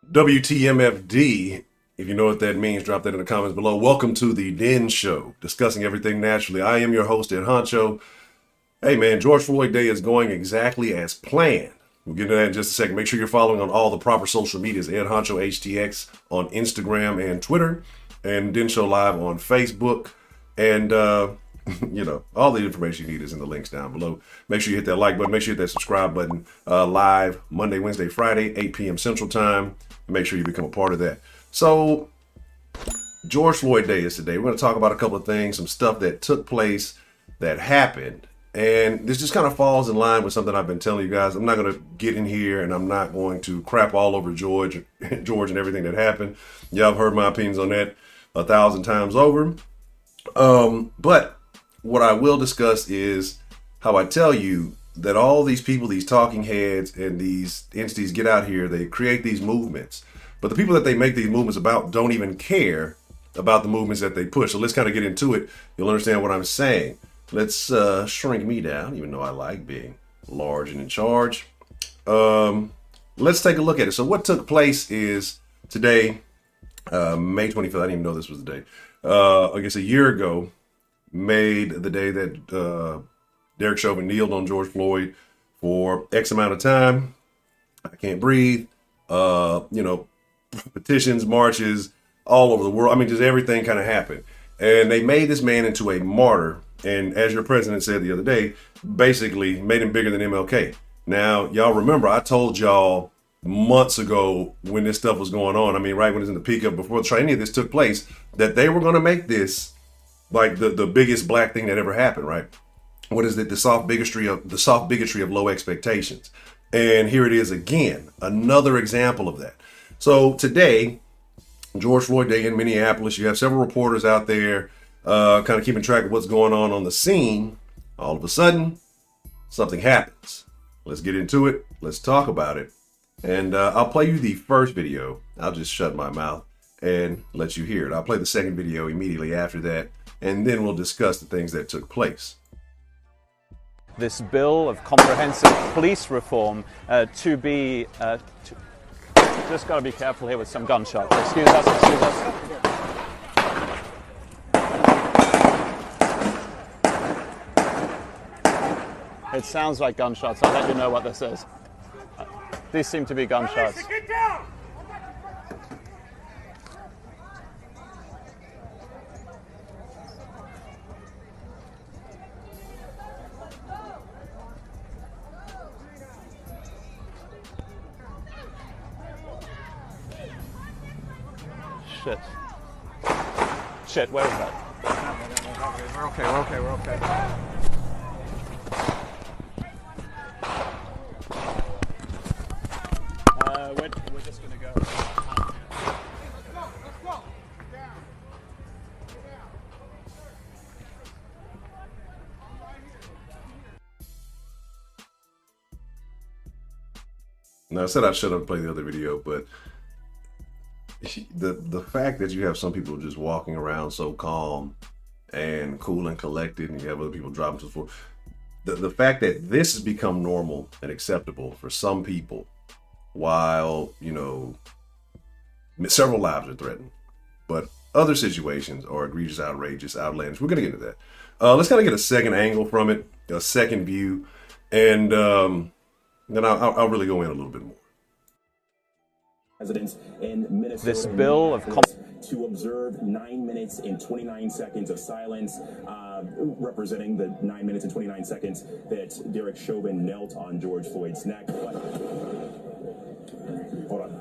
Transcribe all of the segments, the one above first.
WTMFD. If you know what that means, drop that in the comments below. Welcome to the Den Show, discussing everything naturally. I am your host, Ed Honcho. Hey man, George Floyd Day is going exactly as planned. We'll get into that in just a second. Make sure you're following on all the proper social medias, Ed Honcho HTX on Instagram and Twitter, and Den Show Live on Facebook. And all the information you need is in the links down below. Make sure you hit that like button. Make sure you hit that subscribe button. Live Monday, Wednesday, Friday, 8 p.m. Central Time. Make sure you become a part of that. So, George Floyd Day is today. We're going to talk about a couple of things, some stuff that took place, that happened. And this just kind of falls in line with something I've been telling you guys. I'm not going to get in here and I'm not going to crap all over George and everything that happened. Y'all have heard my opinions on that 1,000 times over. But what I will discuss is how I tell you that all these people, these talking heads and these entities get out here, they create these movements. But the people that they make these movements about don't even care about the movements that they push. So let's kind of get into it. You'll understand what I'm saying. Let's shrink me down, even though I like being large and in charge. Let's take a look at it. So what took place is today, May 25th. I didn't even know this was the day. I guess a year ago, made the day that Derek Chauvin kneeled on George Floyd for X amount of time. I can't breathe. Petitions, marches all over the world. I mean, just everything kind of happened. And they made this man into a martyr. And as your president said the other day, basically made him bigger than MLK. Now, y'all remember, I told y'all months ago when this stuff was going on, I mean, right when it was in the peak of before any of this took place, that they were going to make this like the biggest black thing that ever happened, right? What is it? The soft bigotry of low expectations. And here it is again, another example of that. So today, George Floyd Day in Minneapolis, you have several reporters out there kind of keeping track of what's going on the scene. All of a sudden, something happens. Let's get into it. Let's talk about it. And I'll play you the first video. I'll just shut my mouth and let you hear it. I'll play the second video immediately after that, and then we'll discuss the things that took place. This bill of comprehensive police reform just got to be careful here with some gunshots. Excuse us. It sounds like gunshots. I'll let you know what this is. These seem to be gunshots. Get down! Shit, where is that? We're okay. We're just gonna go. Let's go. Down. Now, I said I should have played the other video, but the fact that you have some people just walking around so calm and cool and collected, and you have other people dropping to the floor, the fact that this has become normal and acceptable for some people, while several lives are threatened, but other situations are egregious, outrageous, outlandish. We're gonna get into that. Let's kind of get a second angle from it, a second view, and then I'll really go in a little bit more. Residents in Minnesota. This bill of to observe 9 minutes and 29 seconds of silence, representing the 9 minutes and 29 seconds that Derek Chauvin knelt on George Floyd's neck. Hold on.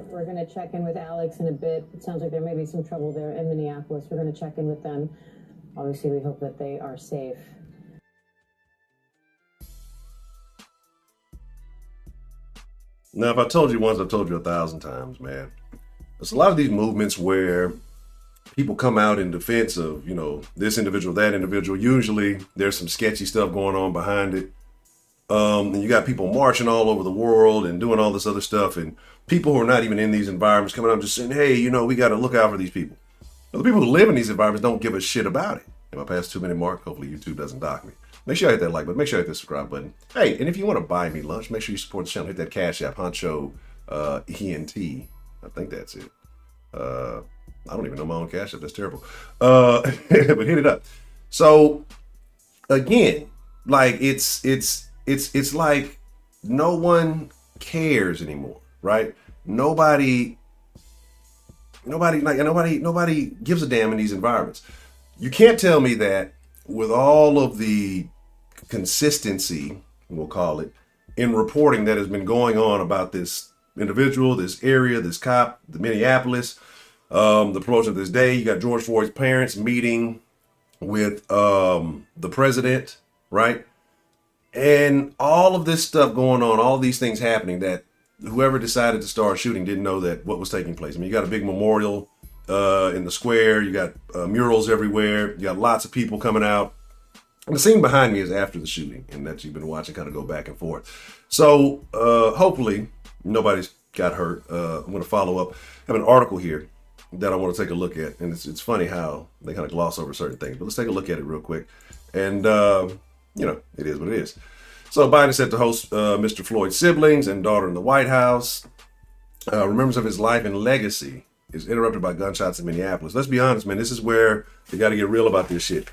We're going to check in with Alex in a bit. It sounds like there may be some trouble there in Minneapolis. We're going to check in with them. Obviously, we hope that they are safe. Now, if I told you once, I've told you 1,000 times, man. There's a lot of these movements where people come out in defense of, this individual, that individual. Usually, there's some sketchy stuff going on behind it. And you got people marching all over the world and doing all this other stuff, and people who are not even in these environments coming out just saying, hey, we got to look out for these people. But the people who live in these environments don't give a shit about it. Am I past 2-minute mark? Hopefully YouTube doesn't dock me. Make sure you hit that like button. Make sure you hit the subscribe button. Hey, and if you want to buy me lunch, make sure you support the channel. Hit that Cash App, Honcho ENT. I think that's it. I don't even know my own Cash App. That's terrible. But hit it up. So again, like it's like no one cares anymore, right? Nobody gives a damn in these environments. You can't tell me that with all of the consistency, we'll call it, in reporting that has been going on about this individual, this area, this cop, the Minneapolis, the promotion of this day. You got George Floyd's parents meeting with the president, right? And all of this stuff going on, all these things happening that whoever decided to start shooting didn't know that what was taking place. I mean, you got a big memorial in the square. You got murals everywhere. You got lots of people coming out. And the scene behind me is after the shooting, and that you've been watching kind of go back and forth. So hopefully nobody's got hurt. I'm going to follow up. I have an article here that I want to take a look at, and it's funny how they kind of gloss over certain things. But let's take a look at it real quick. And it is what it is. So Biden is set to host Mr. Floyd's siblings and daughter in the White House. Remembrance of his life and legacy is interrupted by gunshots in Minneapolis. Let's be honest, man. This is where they got to get real about this shit.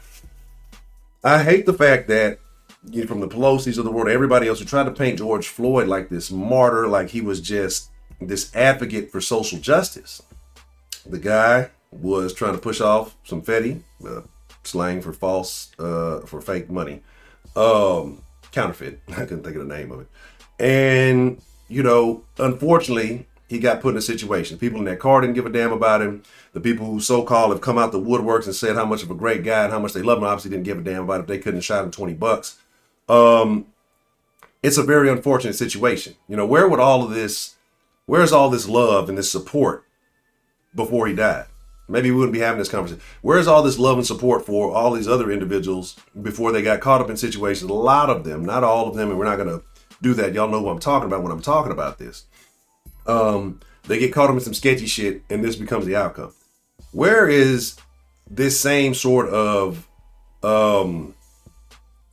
I hate the fact that from the Pelosi's of the world, everybody else who tried to paint George Floyd like this martyr, like he was just this advocate for social justice. The guy was trying to push off some fetty, slang for for fake money, counterfeit. I couldn't think of the name of it. And, unfortunately, he got put in a situation. People in that car didn't give a damn about him. The people who so-called have come out the woodworks and said how much of a great guy and how much they love him obviously didn't give a damn about it. If they couldn't have shot him $20. It's a very unfortunate situation. Where's all this love and this support before he died? Maybe we wouldn't be having this conversation. Where's all this love and support for all these other individuals before they got caught up in situations? A lot of them, not all of them, and we're not going to do that. Y'all know what I'm talking about when I'm talking about this. They get caught up in some sketchy shit, and this becomes the outcome. Where is this same sort of, I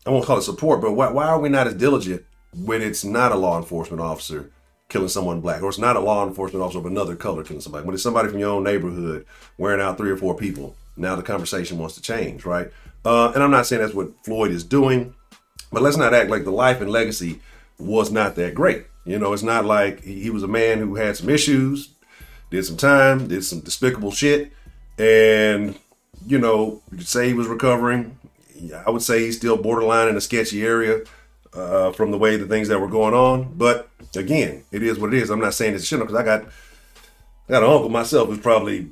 won't call it support, but why are we not as diligent when it's not a law enforcement officer killing someone black, or it's not a law enforcement officer of another color killing somebody? When it's somebody from your own neighborhood wearing out 3 or 4 people, now the conversation wants to change, right? And I'm not saying that's what Floyd is doing, but let's not act like the life and legacy was not that great. It's not like he was a man who had some issues, did some time, did some despicable shit, and, you could say he was recovering. I would say he's still borderline in a sketchy area from the way the things that were going on. But again, it is what it is. I'm not saying it's shit, because I got an uncle myself who's probably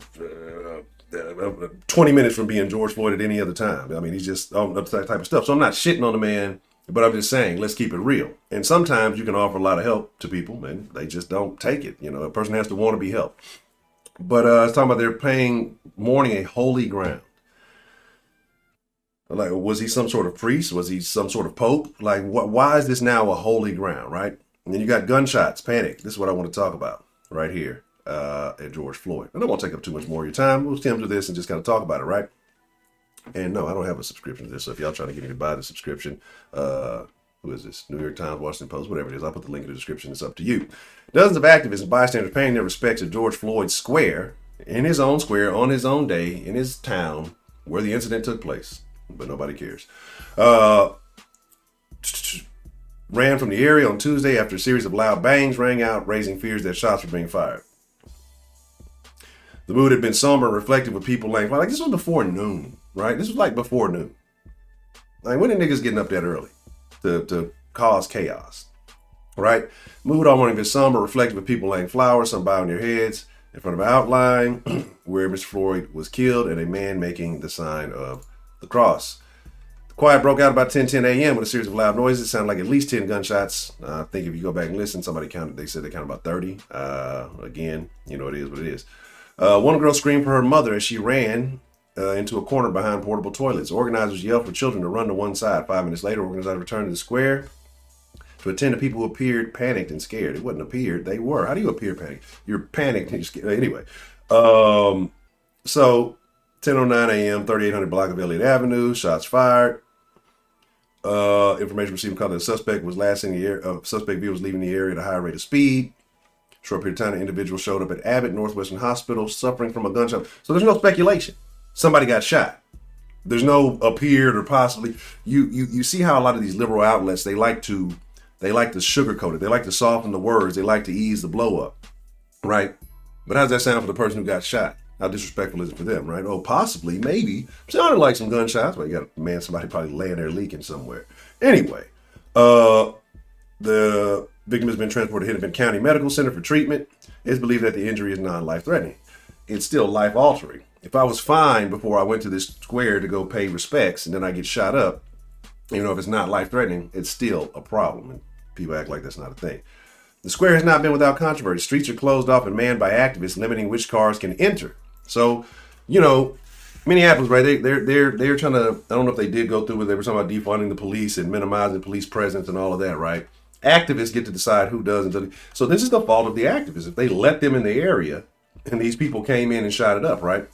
20 minutes from being George Floyd at any other time. I mean, he's just on that type of stuff. So I'm not shitting on the man, but I'm just saying, let's keep it real. And sometimes you can offer a lot of help to people, and they just don't take it. A person has to want to be helped. But I was talking about they're mourning a holy ground. Like, was he some sort of priest? Was he some sort of pope? Like, why is this now a holy ground, right? And then you got gunshots, panic. This is what I want to talk about right here at George Floyd. I don't want to take up too much more of your time. We'll come to this and just kind of talk about it, right? And no, I don't have a subscription to this. So if y'all trying to get me to buy the subscription, who is this? New York Times, Washington Post, whatever it is. I'll put the link in the description. It's up to you. Dozens of activists and bystanders paying their respects to George Floyd Square, in his own square, on his own day, in his town, where the incident took place. But nobody cares. Ran from the area on Tuesday after a series of loud bangs rang out, raising fears that shots were being fired. The mood had been somber and reflective with people laying. Like, this was before noon, right? This was like before noon. Like, when are niggas getting up that early to cause chaos, right? Mood all morning been somber, reflective with people laying flowers, some bowing their heads in front of an outline where Mr. Floyd was killed, and a man making the sign of the cross. The quiet broke out about 10:10 a.m. with a series of loud noises. It sounded like at least 10 gunshots. I think if you go back and listen, somebody counted. They said they counted about 30. Again, it is what it is. One girl screamed for her mother as she ran into a corner behind portable toilets. Organizers yelled for children to run to one side. 5 minutes later, organizers returned to the square to attend to people who appeared panicked and scared. It wasn't appeared, they were. How do you appear panicked? You're panicked and you're scared. Anyway, so 10:09 a.m., 3800 block of Elliott Avenue. Shots fired. Information received because the suspect was last in the area. Suspect vehicle was leaving the area at a high rate of speed. Short period of time, the individual showed up at Abbott Northwestern Hospital suffering from a gunshot. So there's no speculation. Somebody got shot. There's no appeared or possibly. You see how a lot of these liberal outlets, they like to sugarcoat it. They like to soften the words. They like to ease the blow up, right? But how does that sound for the person who got shot? How disrespectful is it for them, right? Oh, possibly, maybe. Sounded like some gunshots. Well, you got, man, somebody probably laying there leaking somewhere. Anyway, the victim has been transported to Hennepin County Medical Center for treatment. It's believed that the injury is non-life-threatening. It's still life-altering. If I was fined before I went to this square to go pay respects and then I get shot up, you know, if it's not life-threatening, it's still a problem. And people act like that's not a thing. The square has not been without controversy. Streets are closed off and manned by activists limiting which cars can enter. So, you know, Minneapolis, right? They're trying to. I don't know if they did go through with. They were talking about defunding the police and minimizing police presence and all of that, right? Activists get to decide who does and doesn't. So this is the fault of the activists. If they let them in the area, and these people came in and shot it up, right?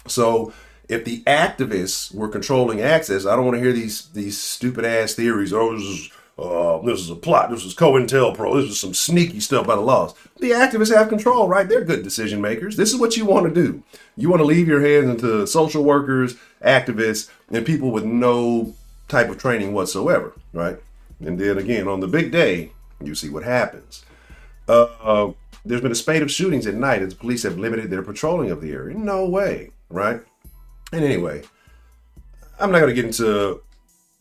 So if the activists were controlling access, I don't want to hear these stupid ass theories. This is a plot. This is COINTELPRO. This is some sneaky stuff by the laws. The activists have control, right? They're good decision makers. This is what you want to do. You want to leave your hands into social workers, activists, and people with no type of training whatsoever, right? And then again, on the big day, you see what happens. There's been a spate of shootings at night as the police have limited their patrolling of the area. No way, right? And anyway, I'm not going to get into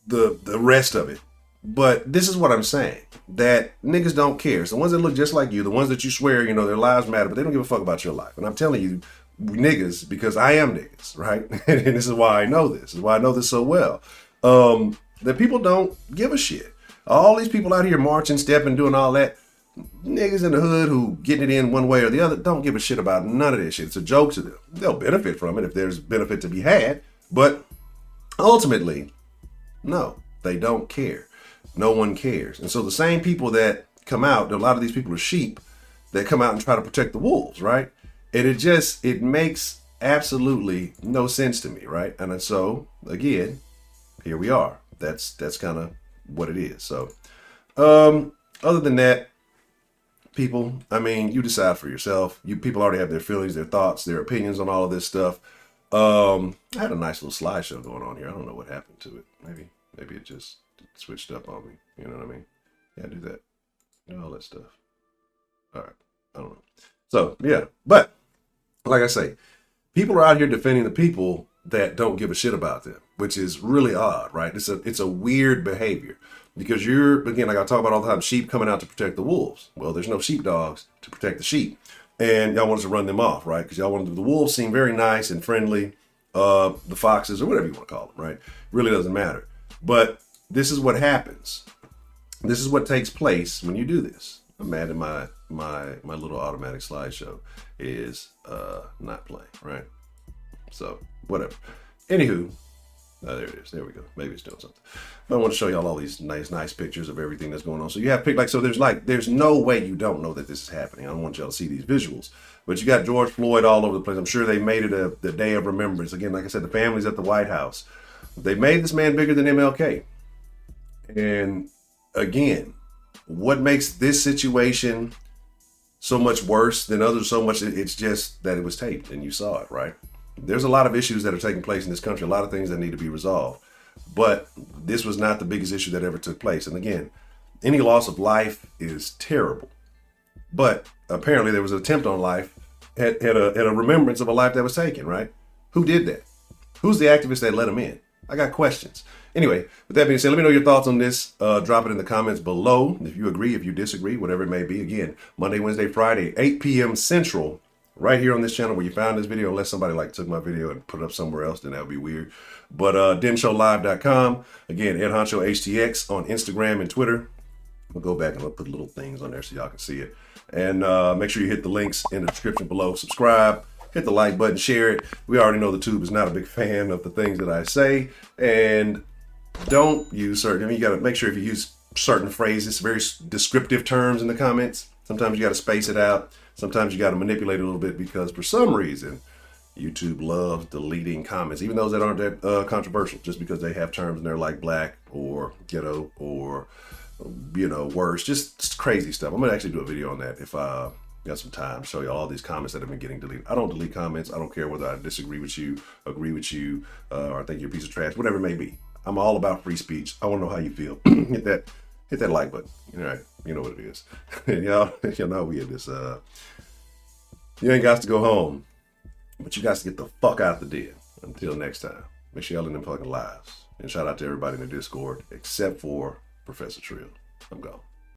the rest of it. But this is what I'm saying, that niggas don't care. It's the ones that look just like you, the ones that you swear, you know, their lives matter, but they don't give a fuck about your life. And I'm telling you, niggas, because I am niggas, right? And this is why I know this. This is why I know this so well. That people don't give a shit. All these people out here marching, stepping, doing all that, niggas in the hood who getting it in one way or the other don't give a shit about none of this shit. It's a joke to them. They'll benefit from it if there's benefit to be had. But ultimately, no, they don't care. No one cares. And so the same people that come out, a lot of these people are sheep that come out and try to protect the wolves, right? And it makes absolutely no sense to me, right? And so, again, here we are. That's kind of what it is. So, other than that, people, I mean, you decide for yourself. You people already have their feelings, their thoughts, their opinions on all of this stuff. I had a nice little slideshow going on here. I don't know what happened to it. Maybe it just switched up on me. You know what I mean? Yeah, do that. Do all that stuff. All right. I don't know. So, yeah. But, like I say, people are out here defending the people that don't give a shit about them, which is really odd, right? It's a weird behavior because again, like I talk about all the time, sheep coming out to protect the wolves. Well, there's no sheepdogs to protect the sheep. And y'all want us to run them off, right? Because y'all want the wolves seem very nice and friendly. The foxes or whatever you want to call them, right? Really doesn't matter. But this is what happens. This is what takes place when you do this. I'm mad at my little automatic slideshow is not playing, right? So whatever. Anywho, there it is. There we go. Maybe it's doing something. But I want to show y'all all these nice pictures of everything that's going on. So you have there's no way you don't know that this is happening. I don't want y'all to see these visuals. But you got George Floyd all over the place. I'm sure they made it the day of remembrance. Again, like I said, the family's at the White House. They made this man bigger than MLK. And again, what makes this situation so much worse than others so much, it's just that it was taped and you saw it, right? There's a lot of issues that are taking place in this country, a lot of things that need to be resolved. But this was not the biggest issue that ever took place. And again, any loss of life is terrible. But apparently there was an attempt on life, had a remembrance of a life that was taken, right? Who did that? Who's the activist that let him in? I got questions. Anyway, with that being said, let me know your thoughts on this. Drop it in the comments below. If you agree, if you disagree, whatever it may be. Again, Monday, Wednesday, Friday, 8 p.m. Central, right here on this channel where you found this video, unless somebody took my video and put it up somewhere else, then that would be weird. But denshowlive.com. Again, Ed Honcho HTX on Instagram and Twitter. We'll go back and I'll put little things on there so y'all can see it. And make sure you hit the links in the description below. Subscribe. Hit the like button, share it. We already know the tube is not a big fan of the things that I say. And don't use certain, you got to make sure if you use certain phrases, very descriptive terms in the comments. Sometimes you got to space it out. Sometimes you got to manipulate it a little bit because for some reason, YouTube loves deleting comments, even those that aren't that controversial, just because they have terms in there like black or ghetto or, worse, just crazy stuff. I'm gonna actually do a video on that if I got some time, show you all these comments that have been getting deleted. I don't delete comments. I don't care whether I disagree with you, agree with you, or I think you're a piece of trash, whatever it may be. I'm all about free speech. I want to know how you feel. hit that like button. All right, you know what it is. y'all know we have this. You ain't got to go home, but you got to get the fuck out the den. Until next time, make sure y'all in them fucking lives. And shout out to everybody in the Discord, except for Professor Trill. I'm gone.